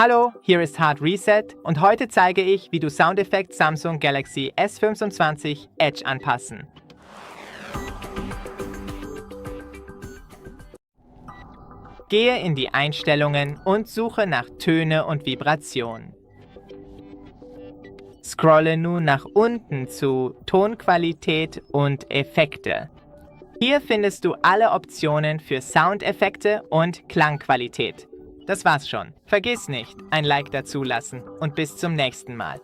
Hallo, hier ist Hard Reset und heute zeige ich, wie du Soundeffekt Samsung Galaxy S25 Edge anpassen. Gehe in die Einstellungen und suche nach Töne und Vibration. Scrolle nun nach unten zu Tonqualität und Effekte. Hier findest du alle Optionen für Soundeffekte und Klangqualität. Das war's schon. Vergiss nicht, ein Like dazulassen und bis zum nächsten Mal.